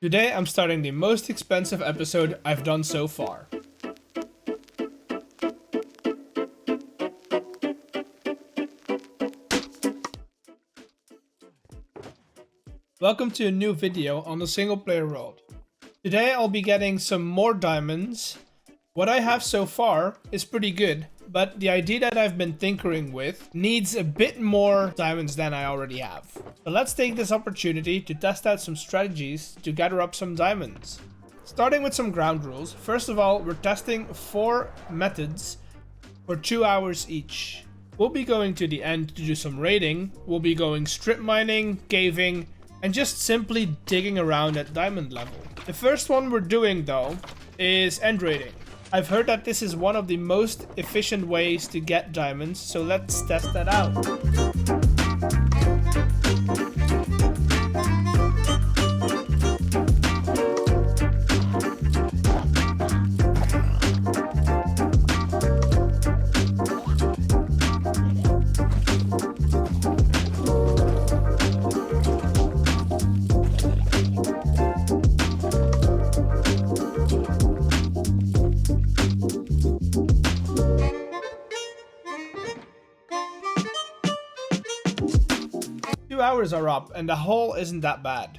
Today I'm starting the most expensive episode I've done so far. Welcome to a new video on the single player world. Today I'll be getting some more diamonds. What I have so far is pretty good, but the idea that I've been tinkering with needs a bit more diamonds than I already have. So let's take this opportunity to test out some strategies to gather up some diamonds. Starting with some ground rules, first of all, we're testing 4 methods for 2 hours each. We'll be going to the end to do some raiding, we'll be going strip mining, caving, and just simply digging around at diamond level. The first one we're doing though is end raiding. I've heard that this is one of the most efficient ways to get diamonds, so let's test that out. Hours are up and the haul isn't that bad.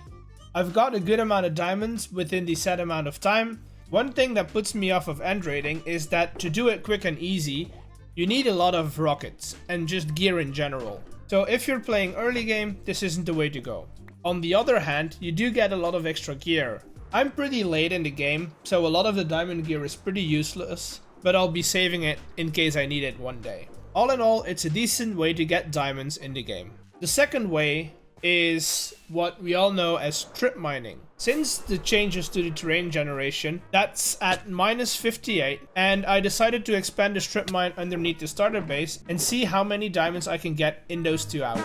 I've got a good amount of diamonds within the set amount of time. One thing that puts me off of end raiding is that to do it quick and easy, you need a lot of rockets and just gear in general. So if you're playing early game, this isn't the way to go. On the other hand, you do get a lot of extra gear. I'm pretty late in the game, so a lot of the diamond gear is pretty useless, but I'll be saving it in case I need it one day. All in all, it's a decent way to get diamonds in the game. The second way is what we all know as strip mining. Since the changes to the terrain generation, that's at -58, and I decided to expand the strip mine underneath the starter base and see how many diamonds I can get in those 2 hours.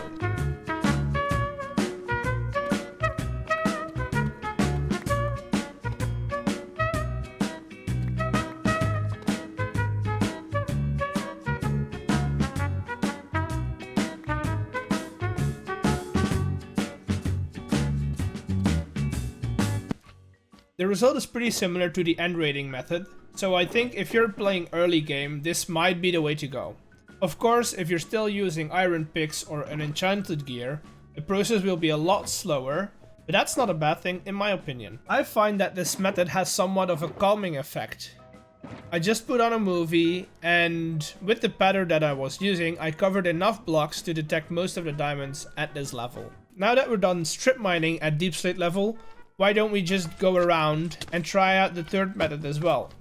The result is pretty similar to the end raiding method, so I think if you're playing early game, this might be the way to go. Of course, if you're still using iron picks or an enchanted gear, the process will be a lot slower, but that's not a bad thing in my opinion. I find that this method has somewhat of a calming effect. I just put on a movie, and with the pattern that I was using, I covered enough blocks to detect most of the diamonds at this level. Now that we're done strip mining at deep slate level, why don't we just go around and try out the third method as well?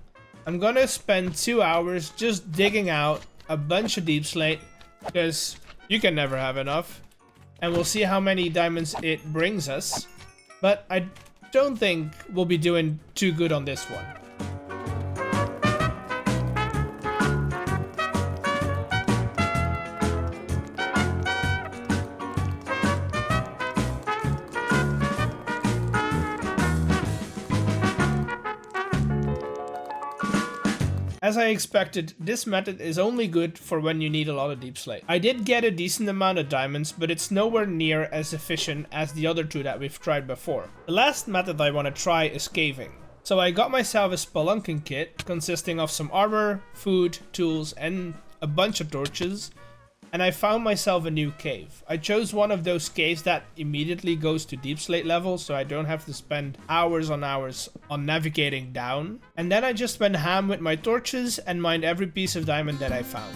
I'm gonna spend 2 hours just digging out a bunch of deep slate, because you can never have enough, and we'll see how many diamonds it brings us. But I don't think we'll be doing too good on this one. As I expected, this method is only good for when you need a lot of deep slate. I did get a decent amount of diamonds, but it's nowhere near as efficient as the other two that we've tried before. The last method I want to try is caving. So I got myself a spelunking kit consisting of some armor, food, tools, and a bunch of torches. And I found myself a new cave. I chose one of those caves that immediately goes to deep slate level, so I don't have to spend hours on navigating down. And then I just went ham with my torches and mined every piece of diamond that I found.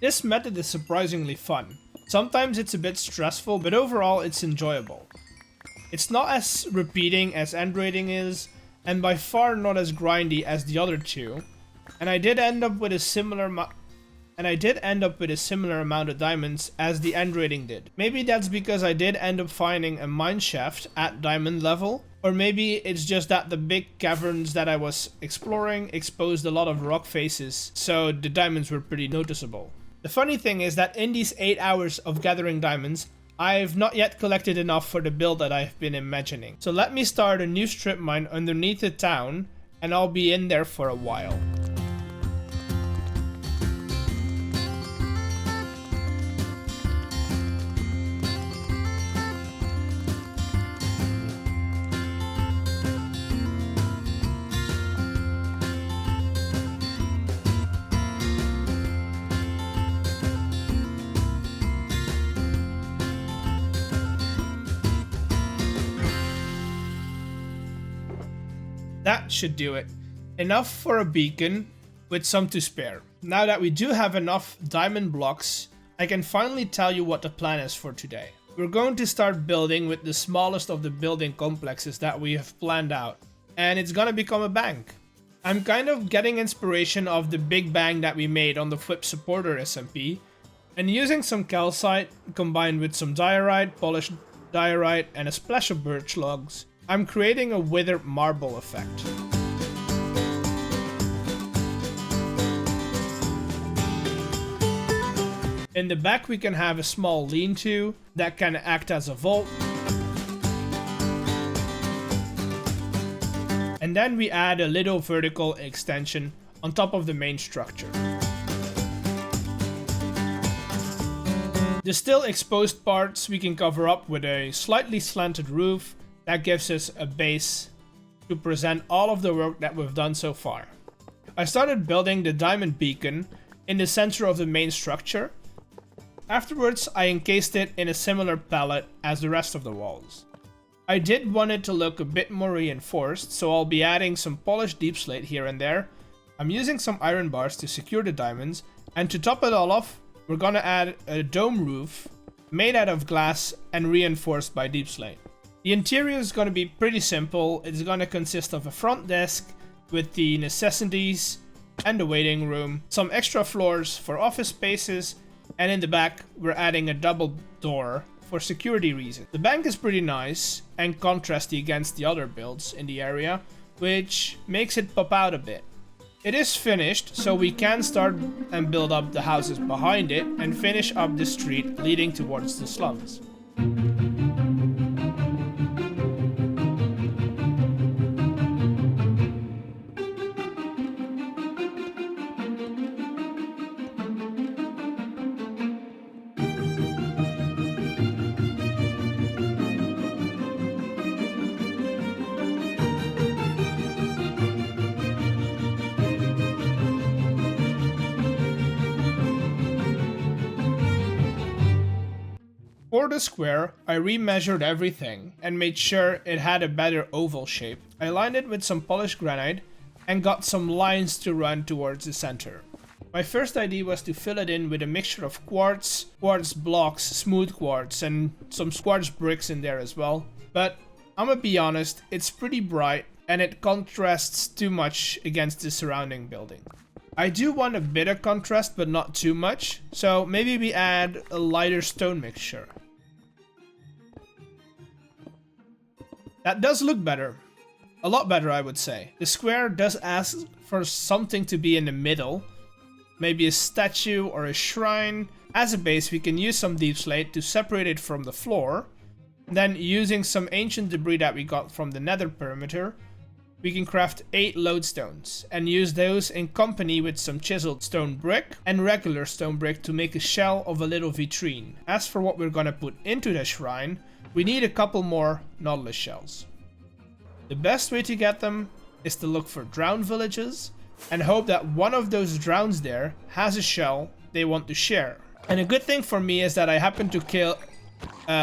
This method is surprisingly fun. Sometimes it's a bit stressful, but overall it's enjoyable. It's not as repeating as end raiding is, and by far not as grindy as the other two. And I did end up with a similar amount of diamonds as the end rating did. Maybe that's because I did end up finding a mine shaft at diamond level, or maybe it's just that the big caverns that I was exploring exposed a lot of rock faces, so the diamonds were pretty noticeable. The funny thing is that in these 8 hours of gathering diamonds, I've not yet collected enough for the build that I've been imagining. So let me start a new strip mine underneath the town, and I'll be in there for a while. That should do it. Enough for a beacon with some to spare. Now that we do have enough diamond blocks, I can finally tell you what the plan is for today. We're going to start building with the smallest of the building complexes that we have planned out, and it's gonna become a bank. I'm kind of getting inspiration of the big bang that we made on the fWhip supporter SMP, and using some calcite combined with some diorite, polished diorite, and a splash of birch logs, I'm creating a withered marble effect. In the back we can have a small lean-to that can act as a vault. And then we add a little vertical extension on top of the main structure. The still exposed parts we can cover up with a slightly slanted roof. That gives us a base to present all of the work that we've done so far. I started building the diamond beacon in the center of the main structure. Afterwards, I encased it in a similar palette as the rest of the walls. I did want it to look a bit more reinforced, so I'll be adding some polished deep slate here and there. I'm using some iron bars to secure the diamonds, and to top it all off, we're gonna add a dome roof made out of glass and reinforced by deep slate. The interior is going to be pretty simple. It's going to consist of a front desk with the necessities and the waiting room, some extra floors for office spaces, and in the back we're adding a double door for security reasons. The bank is pretty nice and contrasty against the other builds in the area, which makes it pop out a bit. It is finished, so we can start and build up the houses behind it and finish up the street leading towards the slums. For the square, I remeasured everything and made sure it had a better oval shape. I lined it with some polished granite and got some lines to run towards the center. My first idea was to fill it in with a mixture of quartz blocks, smooth quartz, and some quartz bricks in there as well. But I'm gonna be honest, it's pretty bright and it contrasts too much against the surrounding building. I do want a bit of contrast, but not too much, so maybe we add a lighter stone mixture. That does look better. A lot better, I would say. The square does ask for something to be in the middle. Maybe a statue or a shrine. As a base, we can use some deep slate to separate it from the floor. Then, using some ancient debris that we got from the nether perimeter, we can craft 8 lodestones and use those in company with some chiseled stone brick and regular stone brick to make a shell of a little vitrine. As for what we're gonna put into the shrine, we need a couple more Nautilus shells. The best way to get them is to look for drowned villages and hope that one of those drowns there has a shell they want to share. And a good thing for me is that I happen to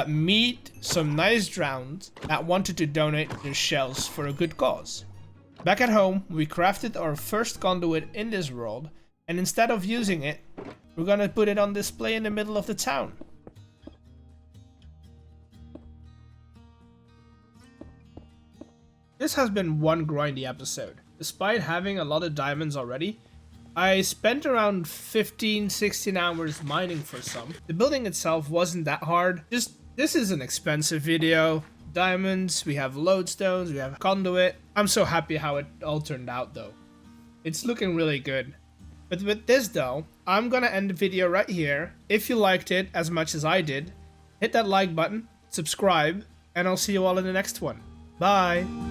meet some nice drowns that wanted to donate their shells for a good cause. Back at home, we crafted our first conduit in this world, and instead of using it, we're gonna put it on display in the middle of the town. This has been one grindy episode. Despite having a lot of diamonds already, I spent around 15-16 hours mining for some. The building itself wasn't that hard. This is an expensive video. Diamonds, we have lodestones, we have conduit. I'm so happy how it all turned out though. It's looking really good. But with this though, I'm gonna end the video right here. If you liked it as much as I did, hit that like button, subscribe, and I'll see you all in the next one. Bye!